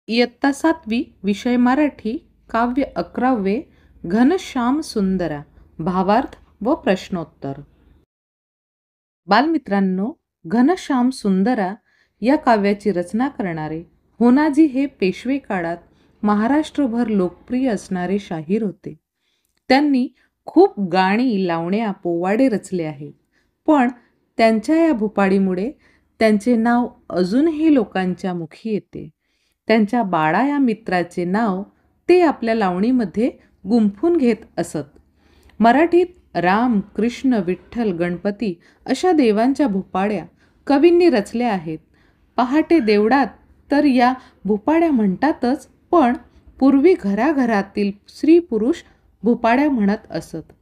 इयत्ता 7वी विषय मराठी काव्य 11वे घनश्याम सुंदरा भावार्थ व प्रश्नोत्तर. बालमित्रांनो, घनश्याम सुंदरा या काव्याची रचना करणारे होनाजी हे पेशवे काळात महाराष्ट्रभर लोकप्रिय असणारे शाहीर होते. त्यांनी खूप गाणी, लावण्या, पोवाडे रचले आहेत. पण त्यांच्या या भूपाळीमुळे त्यांचे नाव अजूनही लोकांच्या मुखी येते. त्यांच्या बाळा या मित्राचे नाव ते आपल्या लावणीमध्ये गुंफून घेत असत. मराठीत राम, कृष्ण, विठ्ठल, गणपती अशा देवांच्या भूपाळ्या कवींनी रचल्या आहेत. पहाटे देवळात तर या भूपाळ्या म्हणतातच, पण पूर्वी घराघरातील स्त्री पुरुष भूपाळ्या म्हणत असत.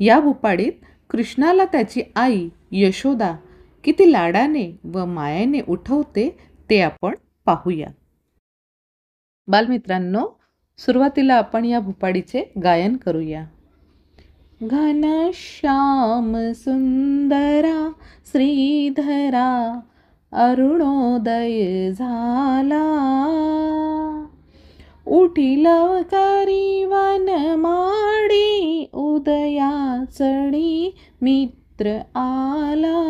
या भूपाळीत कृष्णाला त्याची आई यशोदा किती लाडाने व मायेने उठवते ते आपण पाहूया. बालमित्रांनो, सुरुवातीला आपण या भूपाळीचे गायन करूया. घनश्याम सुंदरा श्रीधरा अरुणोदय झाला, उठी लवकरी वनमाडी उदया चढी मित्र आला.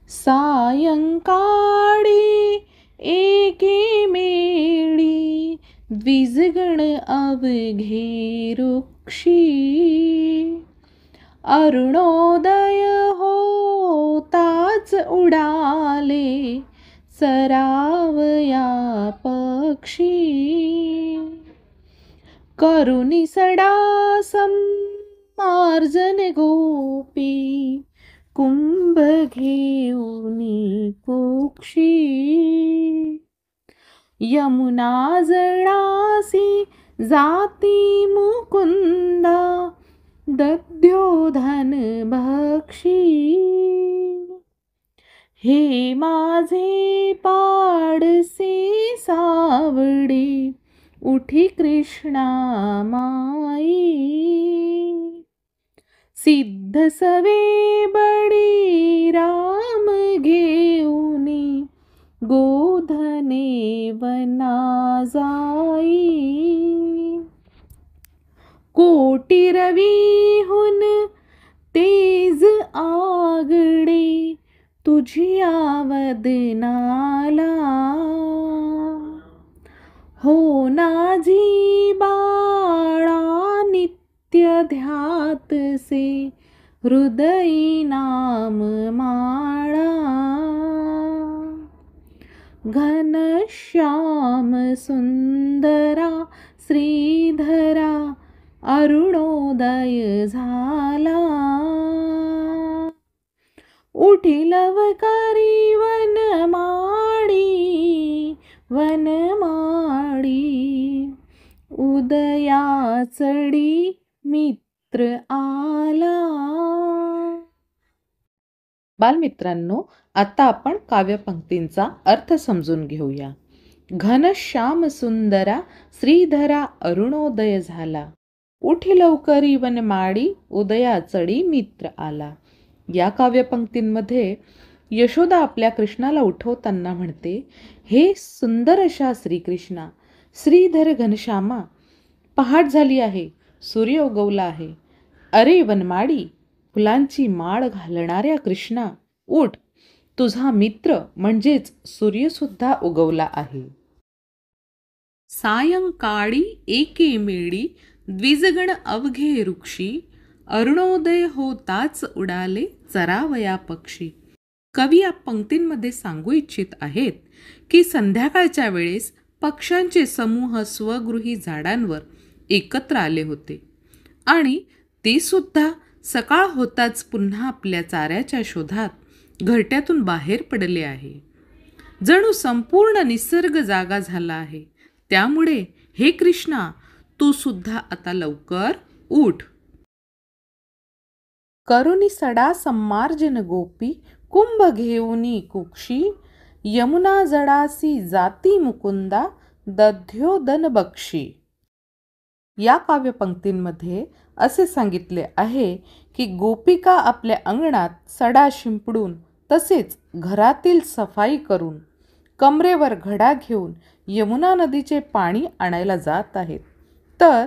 सायंकाळी एके मेळी द्विजगण अवघे वृक्षी, अरुणोदय होताच उडाले चरावया पक्षी. करुणी सडा सम्मार्जन गोपी कुंभ घेऊनी कुक्षी. यमुना जळासी जाती मुकुंदा दध्योधन भक्षी. हे माझे पाडसे सावडी उठी कृष्णा माई. सिद्ध सवे बडी राम घेऊनी गोधने वना जाई. कोटी रवीहून तेज आगडे तुझिया वदनाला. होनाजी बाळा नित्य ध्यातसे हृदयी नाम माळा. घनश्याम सुंदरा श्रीधरा अरुणोदय झाला, उठी लवकरी वनमाळी उदया चढी मित्र आला. बालमित्रांनो, आता आपण काव्यपंक्तींचा अर्थ समजून घेऊया. घनश्याम सुंदरा श्रीधरा अरुणोदय झाला, उठी लवकरी वनमाळी उदया चढी मित्र आला. या काव्यपंक्तींमध्ये यशोदा आपल्या कृष्णाला उठवताना म्हणते, हे सुंदर अशा श्रीकृष्णा, श्रीधर घनश्यामा, पहाट झाली आहे, सूर्य उगवला आहे. अरे वनमाळी, फुलांची माळ घालणाऱ्या कृष्णा, उठ, तुझा मित्र म्हणजेच सूर्यसुद्धा उगवला आहे. सायंकाळी एके मेळी द्विजगण अवघे वृक्षी, अरुणोदय होताच उडाले चरावया पक्षी. कवी या पंक्तींमध्ये सांगू इच्छित आहेत की संध्याकाळच्या वेळेस पक्ष्यांचे समूह स्वगृही झाडांवर एकत्र आले होते आणि ते सुद्धा सकाळ होताच पुन्हा आपल्या चाऱ्याच्या शोधात घरट्यातून बाहेर पडले आहे. जणू संपूर्ण निसर्ग जागा झाला आहे. त्यामुळे हे कृष्णा, तू सुद्धा आता लवकर उठ. करुणी सडा सम्मार्जन गोपी कुंभ घेऊनी कुक्षी. यमुना जडासी जाती मुकुंदा दध्योदन बक्षी. या काव्यपंक्तींमध्ये असे सांगितले आहे की गोपिका आपल्या अंगणात सडा शिंपडून तसेच घरातील सफाई करून कमरेवर घडा घेऊन यमुना नदीचे पाणी आणायला जात आहेत. तर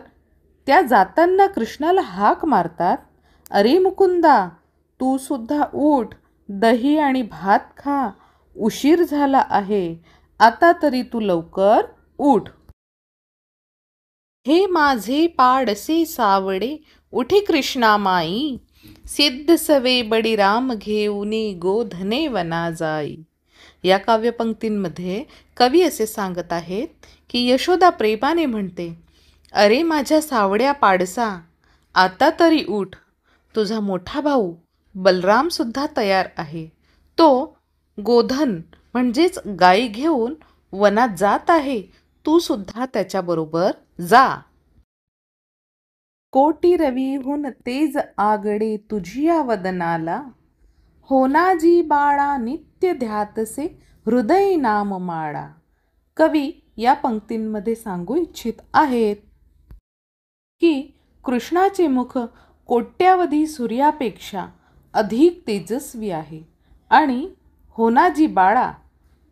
त्या जाताना कृष्णाला हाक मारतात, अरे मुकुंदा, तू सुद्धा उठ, दही आणि भात खा, उशीर झाला आहे, आता तरी तू लवकर उठ. हे माझे पाडसे सावडे, उठी कृष्णा माई, सिद्ध सवे बळीराम घेऊनी गोधने वना जाई. या काव्यपंक्तींमध्ये कवी असे सांगत आहेत की यशोदा प्रेमाने म्हणते, अरे माझ्या सावड्या पाडसा, आता तरी उठ, तुझा मोठा भाऊ बलराम सुद्धा तयार आहे. तो गोधन म्हणजेच गाई घेऊन वनात जात आहे, तू सुद्धा त्याच्याबरोबर जा. कोटी रवीहून तेज आगडे तुझिया वदनाला, होनाजी बाळा नित्य ध्यातसे हृदय नाम माळा. कवी या पंक्तींमध्ये सांगू इच्छित आहेत की कृष्णाचे मुख कोट्यावधी सूर्यापेक्षा अधिक तेजस्वी आहे आणि होनाजी बाळा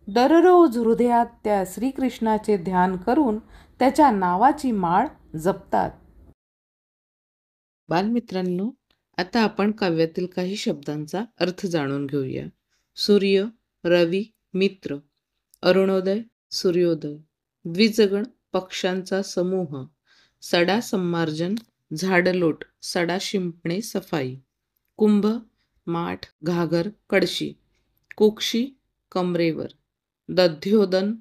दररोज हृदयात त्या श्रीकृष्णाचे ध्यान करून त्याच्या नावाची माळ जपतात. बालमित्रांनो, आता आपण काव्यातील काही शब्दांचा अर्थ जाणून घेऊया. सूर्य, रवी, मित्र, अरुणोदय, सूर्योदय, द्विजगण, पक्ष्यांचा समूह, सडा संमार्जन, झाडलोट, सडा शिंपणे, सफाई, कुंभ, माठ, घागर, कळशी, कुक्षी, कमरेवर, दध्योदन,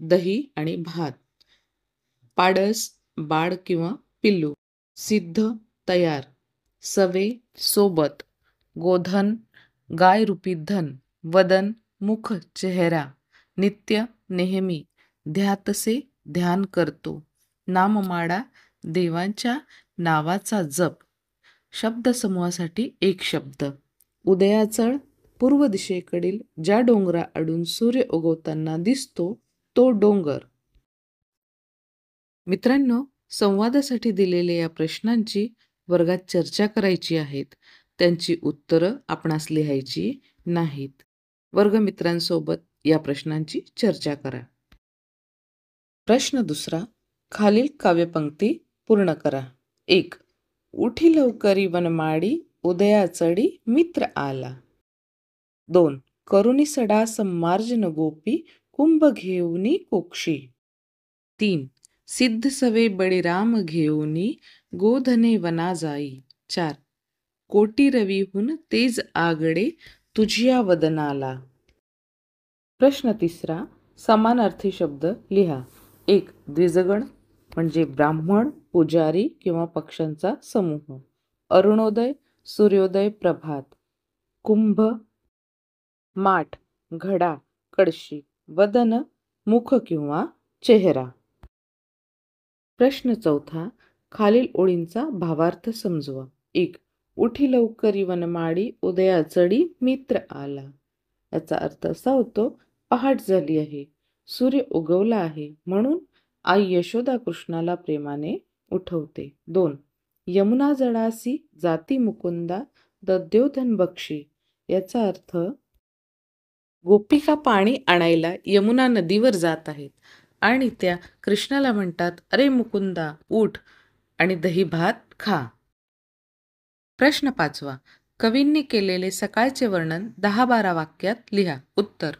दही आणि भात, पाडस, बाळ किंवा पिल्लू, सिद्ध, तयार, सवे, सोबत, गोधन, गाय रूपी धन, वदन, मुख, चेहरा, नित्य, नेहमी, ध्यातसे, ध्यान करतो, नाममाळा, देवांच्या नावाचा जप. शब्दसमूहासाठी एक शब्द. उदयाचळ, पूर्व दिशेकडील ज्या डोंगराआडून सूर्य उगवताना दिसतो तो डोंगर. मित्रांनो, संवादासाठी दिलेल्या या प्रश्नांची वर्गात चर्चा करायची आहेत. त्यांची उत्तरं आपणास लिहायची नाहीत. वर्गमित्रांसोबत या प्रश्नांची चर्चा करा. प्रश्न दुसरा. खालील काव्यपंक्ती पूर्ण करा. 1. उठी लवकरी वनमाळी, उदयाचळी मित्र आला. 2. करुणी सडा संमार्जन गोपी, कुंभ घेऊनी कोक्षी. 3. सिद्ध सवे बळीराम घेऊनी गोधने वना जाई. 4. कोटी रवीहून तेज आगडे तुझिया वदनाला. प्रश्न तिसरा. समानार्थी शब्द लिहा. 1. द्विजगण म्हणजे ब्राह्मण, पुजारी किंवा पक्ष्यांचा समूह. अरुणोदय, सूर्योदय, प्रभात. कुंभ, माठ, घडा, कळशी. वदन, मुख किंवा चेहरा. प्रश्न चौथा. खालील ओळींचा भावार्थ समजवा. 1. उठी लवकरी वनमाळी, उदयाचळी मित्र आला. याचा अर्थ असा होतो, पहाट झाली आहे, सूर्य उगवला आहे, म्हणून आई यशोदा कृष्णाला प्रेमाने उठवते. 2. यमुना जळासी जाती मुकुंदा, दध्योदन बक्षी. याचा अर्थ गोपिका पाणी आणायला यमुना नदीवर जात आहेत आणि त्या कृष्णाला म्हणतात, अरे मुकुंदा, उठ आणि दही भात खा. प्रश्न 5वा. कवींनी केलेले सकाळचे वर्णन 10-12 वाक्यात लिहा. उत्तर.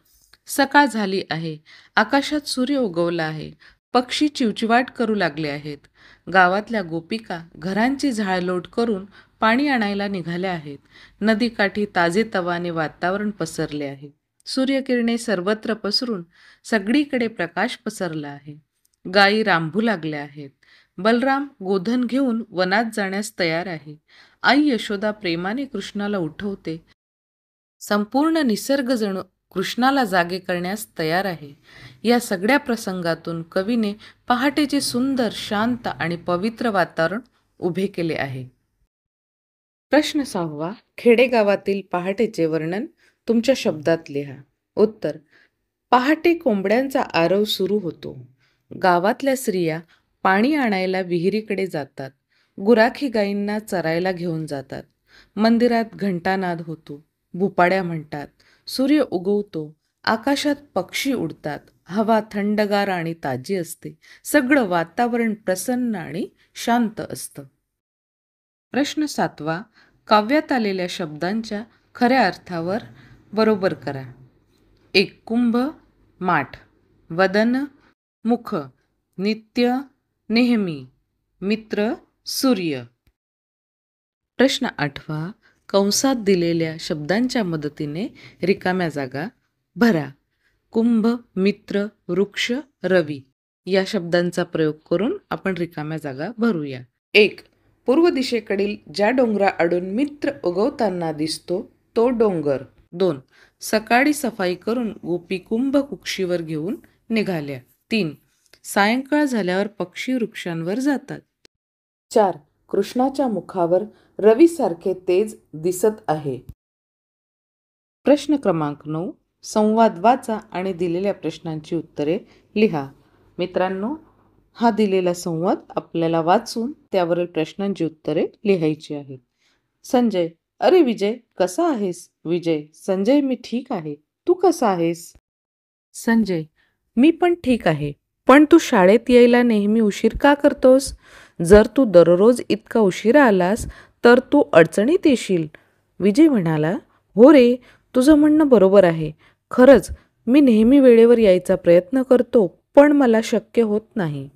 सकाळ झाली आहे, आकाशात सूर्य उगवला आहे, पक्षी चिवचिवाट करू लागले आहेत, गावातल्या गोपिका घरांची झाळलोट करून पाणी आणायला निघाल्या आहेत, नदीकाठी ताजेतवाने वातावरण पसरले आहे, सूर्यकिरणे सर्वत्र पसरून सगळीकडे प्रकाश पसरला आहे, गायी रांभू लागल्या आहेत, बलराम गोधन घेऊन वनात जाण्यास तयार आहे, आई यशोदा प्रेमाने कृष्णाला उठवते, संपूर्ण निसर्ग जणू कृष्णाला जागे करण्यास तयार आहे. या सगळ्या प्रसंगातून कवीने पहाटेचे सुंदर, शांत आणि पवित्र वातावरण उभे केले आहे. प्रश्न 6वा. खेडेगावातील पहाटेचे वर्णन तुमच्या शब्दात लिहा. उत्तर. पहाटे कोंबड्यांचा आरव सुरू होतो. गावातल्या स्त्रिया पाणी आणायला विहिरीकडे जातात. गुराखी गायींना चरायला घेऊन जातात. मंदिरात घंटानाद होतो. भुपाड्या म्हणतात. सूर्य उगवतो आकाशात पक्षी उडतात, हवा थंडगार आणि ताजी असते, सगळं वातावरण प्रसन्न आणि शांत असतं. प्रश्न 7वा, काव्यात आलेल्या शब्दांच्या खऱ्या अर्थावर बरोबर करा. 1. कुंभ, माठ. वदन, मुख. नित्य, नेहमी. मित्र, सूर्य. प्रश्न 8वा, कंसात दिलेल्या शब्दांच्या मदतीने रिकाम्या जागा भरा. कुंभ, मित्र, वृक्ष, रवी या शब्दांचा प्रयोग करून आपण रिकाम्या जागा भरूया. 1. पूर्व दिशेकडील ज्या डोंगराआडून मित्र उगवताना दिसतो तो डोंगर. 2. सकाळी सफाई करून गोपी कुंभ कुक्षीवर घेऊन निघाल्या. 3. सायंकाळ झाल्यावर पक्षी वृक्षांवर जातात. 4. कृष्णाच्या मुखावर रवीसारखे तेज दिसत आहे. प्रश्न क्रमांक 9. संवाद वाचा आणि दिलेल्या प्रश्नांची उत्तरे लिहा. मित्रांनो, हा दिलेला संवाद आपल्याला वाचून त्यावरील प्रश्नांची उत्तरे लिहायची आहेत. संजय: अरे विजय, कसा आहेस? विजय: संजय, मी ठीक आहे. तू कसा आहेस? संजय: मी पण ठीक आहे. पण तू शाळेत यायला नेहमी उशीर का करतोस? जर तू दररोज इतका उशिरा आलास तर तू अडचणीत येशील. विजय म्हणाला: हो रे, तुझं म्हणणं बरोबर आहे. खरंच मी नेहमी वेळेवर यायचा प्रयत्न करतो, पण मला शक्य होत नाही.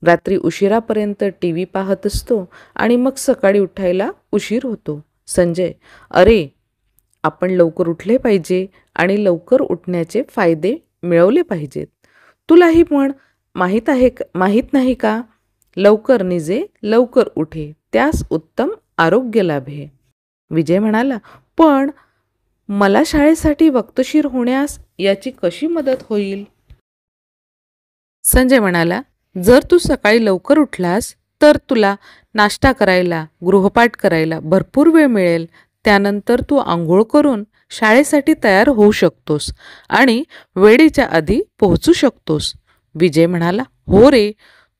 रात्री उशिरापर्यंत TV पाहत असतो आणि मग सकाळी उठायला उशीर होतो. संजय: अरे, आपण लवकर उठले पाहिजे आणि लवकर उठण्याचे फायदे मिळवले पाहिजेत. तुलाही पण माहीत नाही का? लवकर निजे लवकर उठे, त्यास उत्तम आरोग्य लाभे. विजय म्हणाला: पण मला शाळेसाठी वक्तशीर होण्यास याची कशी मदत होईल? संजय म्हणाला: जर तू सकाळी लवकर उठलास तर तुला नाश्ता करायला, गृहपाठ करायला भरपूर वेळ मिळेल. त्यानंतर तू आंघोळ करून शाळेसाठी तयार होऊ शकतोस आणि वेळेच्या आधी पोहोचू शकतोस. विजय म्हणाला: हो रे,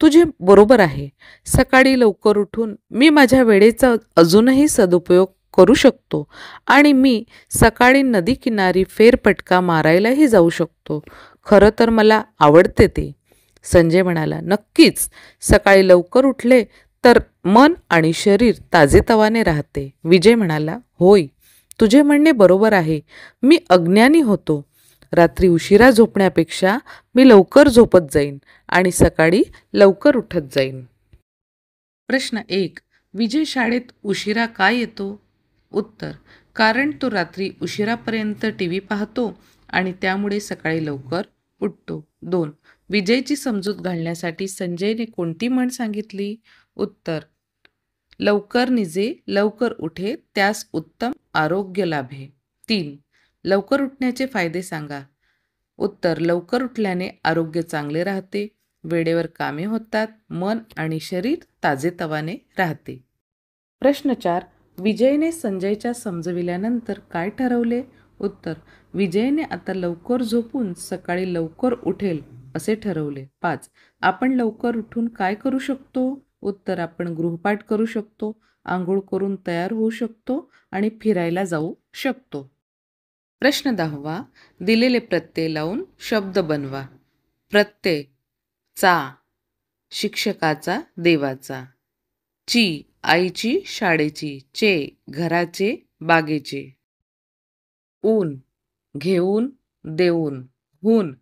तुझे बरोबर आहे. सकाळी लवकर उठून मी माझ्या वेळेचा अजूनही सदुपयोग करू शकतो आणि मी सकाळी नदीकिनारी फेरफटका मारायलाही जाऊ शकतो. खरं तर मला आवडते ते. संजय म्हणाला: नक्कीच, सकाळी लवकर उठले तर मन आणि शरीर ताजेतवाने राहते. विजय म्हणाला: होय, तुझे म्हणणे बरोबर आहे. मी अज्ञानी होतो. रात्री उशिरा झोपण्यापेक्षा मी लवकर झोपत जाईन आणि सकाळी लवकर उठत जाईन. प्रश्न 1. विजय शाळेत उशिरा का येतो? उत्तर: कारण तो रात्री उशिरापर्यंत TV पाहतो आणि त्यामुळे सकाळी लवकर उठतो. 2. विजयची समजूत घालण्यासाठी संजयने कोणती म्हण सांगितली? उत्तर: लवकर निजे लवकर उठे, त्यास उत्तम आरोग्य लाभे. 3. लवकर उठण्याचे फायदे सांगा. उत्तर: लवकर उठल्याने आरोग्य चांगले राहते, वेळेवर कामे होतात, मन आणि शरीर ताजेतवाने राहते. प्रश्न 4. विजयने संजयच्या समजविल्यानंतर काय ठरवले? उत्तर: विजयने आता लवकर झोपून सकाळी लवकर उठेल असे ठरवले. 5. आपण लवकर उठून काय करू शकतो? उत्तर: आपण गृहपाठ करू शकतो, आंघोळ करून तयार होऊ शकतो आणि फिरायला जाऊ शकतो. प्रश्न 10वा. दिलेले प्रत्यय लावून शब्द बनवा. प्रत्यय: चा, शिक्षकाचा, देवाचा. ची, आईची, शाळेची. चे, घराचे, बागेचे. ऊन, घेऊन, देऊन. हून,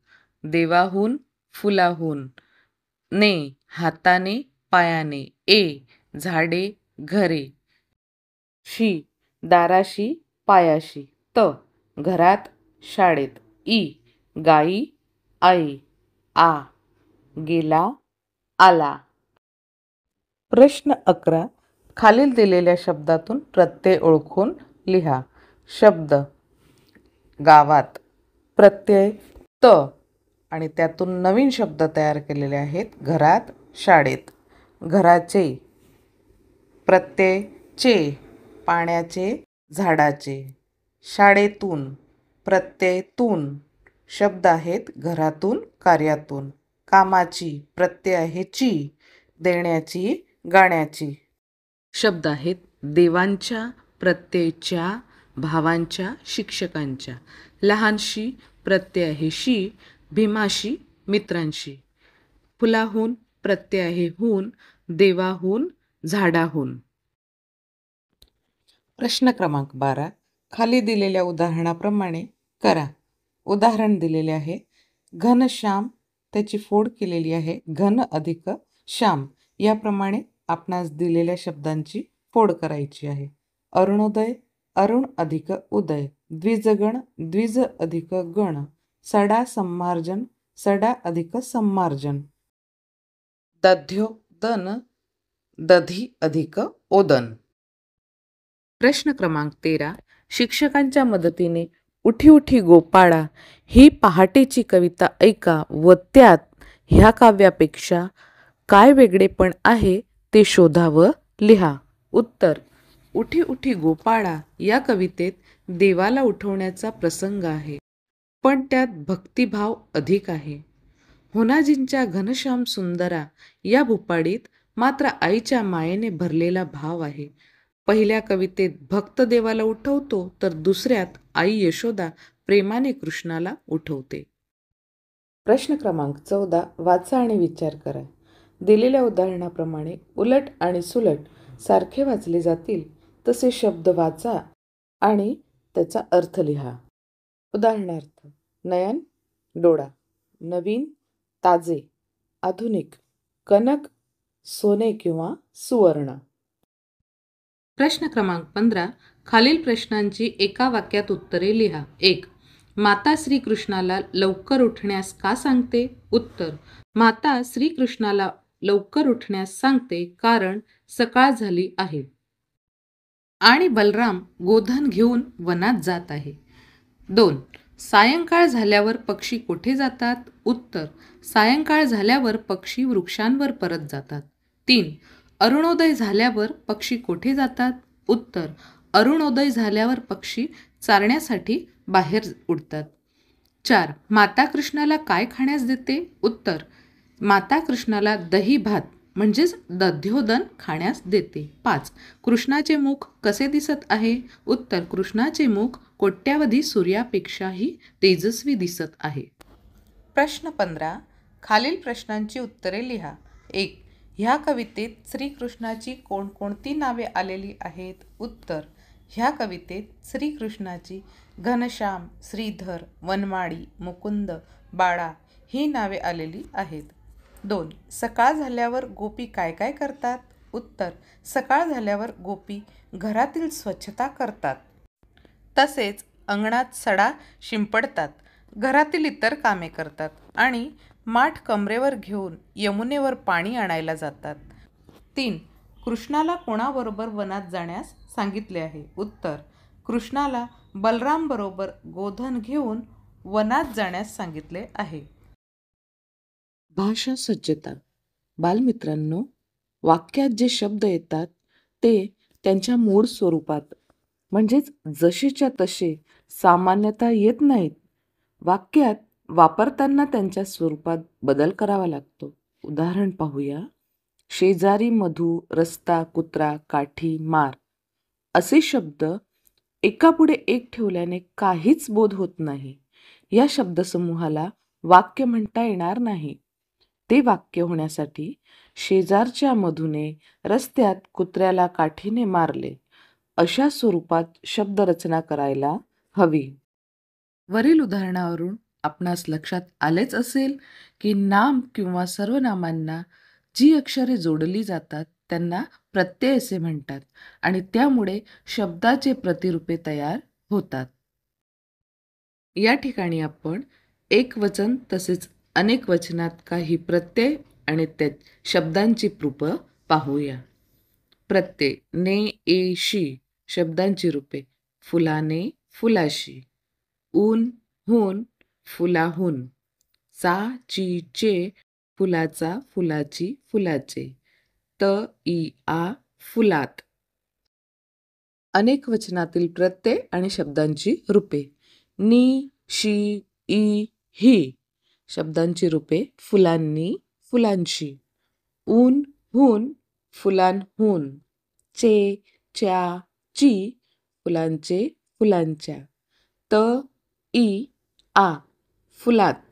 देवाहून, फुलाहून. ने, हाताने, पायाने. ए, झाडे, घरे. शी, दाराशी, पायाशी. त, घरात, शाळेत. ई, गाई, आई. आ, गेला, आला. प्रश्न 11. खालील दिलेल्या शब्दातून प्रत्यय ओळखून लिहा. शब्द: गावात. प्रत्यय: त आणि त्यातून नवीन शब्द तयार केलेले आहेत. घरात, शाळेत. घराचे. प्रत्यय: चे, पाण्याचे, झाडाचे. शाळेतून. प्रत्यय: तून, शब्द आहेत घरातून, कार्यातून. कामाची. प्रत्यय आहे ची, देण्याची, गाण्याची. शब्द आहेत देवांच्या, प्रत्यय च्या, भावांच्या, शिक्षकांच्या. लहानशी. प्रत्यय आहे शी, भीमाशी मित्रांशी. फुलाहून प्रत्यय आहे हून, देवाहून झाडाहून. प्रश्न क्रमांक 12 खाली दिलेल्या उदाहरणाप्रमाणे करा. उदाहरण दिलेले आहे घनश्याम, त्याची फोड केलेली आहे घन अधिक श्याम. याप्रमाणे आपणास दिलेल्या शब्दांची फोड करायची आहे. अरुणोदय, अरुण अधिक उदय. द्विजगण, द्विज अधिक गण. सडा सम्मार्जन, सडा अधिक सम्मार्जन. दध्योदन, दधी अधिक ओदन. प्रश्न क्रमांक 13 शिक्षकांच्या मदतीने उठी उठी गोपाळा ही पहाटेची कविता ऐका व त्यात ह्या काव्यापेक्षा काय वेगळेपण आहे ते शोधा व लिहा. उत्तर: उठी उठी गोपाळा या कवितेत देवाला उठवण्याचा प्रसंग आहे, पण त्यात भक्तिभाव अधिक आहे. होनाजींच्या घनश्याम सुंदरा या भूपाळीत मात्र आईच्या मायेने भरलेला भाव आहे. पहिल्या कवितेत भक्त देवाला उठवतो, तर दुसऱ्यात आई यशोदा प्रेमाने कृष्णाला उठवते. प्रश्न क्रमांक 14 वाचा आणि विचार करा. दिलेल्या उदाहरणाप्रमाणे उलट आणि सुलट सारखे वाचले जातील तसे शब्द वाचा आणि त्याचा अर्थ लिहा. उदाहरणार्थ: नयन, डोळा. नवीन, ताजे, आधुनिक. कनक, सोने किंवा सुवर्ण. प्रश्न क्रमांक 15 खालील प्रश्नांची एका वाक्यात उत्तरे लिहा. 1. माता श्रीकृष्णाला लवकर उठण्यास का सांगते? उत्तर: माता श्रीकृष्णाला लवकर उठण्यास सांगते कारण सकाळ झाली आहे आणि बलराम गोधन घेऊन वनात जात आहे. 2. सायंकाळ झाल्यावर पक्षी कुठे जातात? उत्तर: सायंकाळ झाल्यावर पक्षी वृक्षांवर परत जातात. 3. अरुणोदय झाल्यावर पक्षी कुठे जातात? उत्तर: अरुणोदय झाल्यावर पक्षी चारण्यासाठी बाहेर उडतात. 4. माता कृष्णाला काय खाण्यास देते? उत्तर: माता कृष्णाला दही भात म्हणजेच दध्योदन खाण्यास देते. 5. कृष्णाचे मुख कसे दिसत आहे? उत्तर: कृष्णाचे मुख कोट्यावधी सूर्यापेक्षाही तेजस्वी दिसत आहे. प्रश्न 15 खालील प्रश्नांची उत्तरे लिहा. 1. ह्या कवितेत श्रीकृष्णाची कोणकोणती नावे आलेली आहेत? उत्तर: ह्या कवितेत श्रीकृष्णाची घनश्याम, श्रीधर, वनमाळी, मुकुंद, बाळा ही नावे आलेली आहेत. 2. सकाळ झाल्यावर गोपी काय काय करतात? उत्तर: सकाळ झाल्यावर गोपी घरातील स्वच्छता करतात, तसेच अंगणात सडा शिंपडतात, घरातील इतर कामे करतात आणि माठ कमरेवर घेऊन यमुनेवर पाणी आणायला जातात. 3. कृष्णाला कोणाबरोबर वनात जाण्यास सांगितले आहे? उत्तर: कृष्णाला बलराम बरोबर गोधन घेऊन वनात जाण्यास सांगितले आहे. भाषा सज्जता. बालमित्रांनो, वाक्यात जे शब्द येतात ते त्यांच्या मूळ स्वरूपात म्हणजेच जसेच्या तसे सामान्यतः येत नाहीत. वाक्यात वापरताना त्यांच्या स्वरूपात बदल करावा लागतो. उदाहरण पाहूया. शेजारी, मधू, रस्ता, कुत्रा, काठी, मार असे शब्द एकापुढे एक ठेवल्याने काहीच बोध होत नाही. या शब्दसमूहाला वाक्य म्हणता येणार नाही. ते वाक्य होण्यासाठी शेजारच्या मधूने रस्त्यात कुत्र्याला काठीने मारले अशा स्वरूपात शब्दरचना करायला हवी. वरील उदाहरणावरून आपणास लक्षात आलेच असेल की नाम किंवा सर्वनामांना जी अक्षरे जोडली जातात त्यांना प्रत्यय असे म्हणतात आणि त्यामुळे शब्दाचे प्रतिरूपे तयार होतात. या ठिकाणी आपण एकवचन तसेच अनेक वचनात काही प्रत्यय आणि त्या शब्दांची रूप पाहूया. प्रत्यय. ने, ए, शी शब्दांची रूपे. फुलाने, फुलाशी. ऊन, हून, फुलाहून. चा, ची, चे फुलाचा, फुलाची, फुलाचे. त, ई, आ फुलात. अनेक वचनातील प्रत्यय आणि शब्दांची रूपे. नी, शी, ई, ही शब्दांची रूपे. फुलांनी, फुलांशी. ऊन, हून, फुलांहून. चे, च्या, ची फुलांचे, फुलांच्या. त, ई, आ फुलात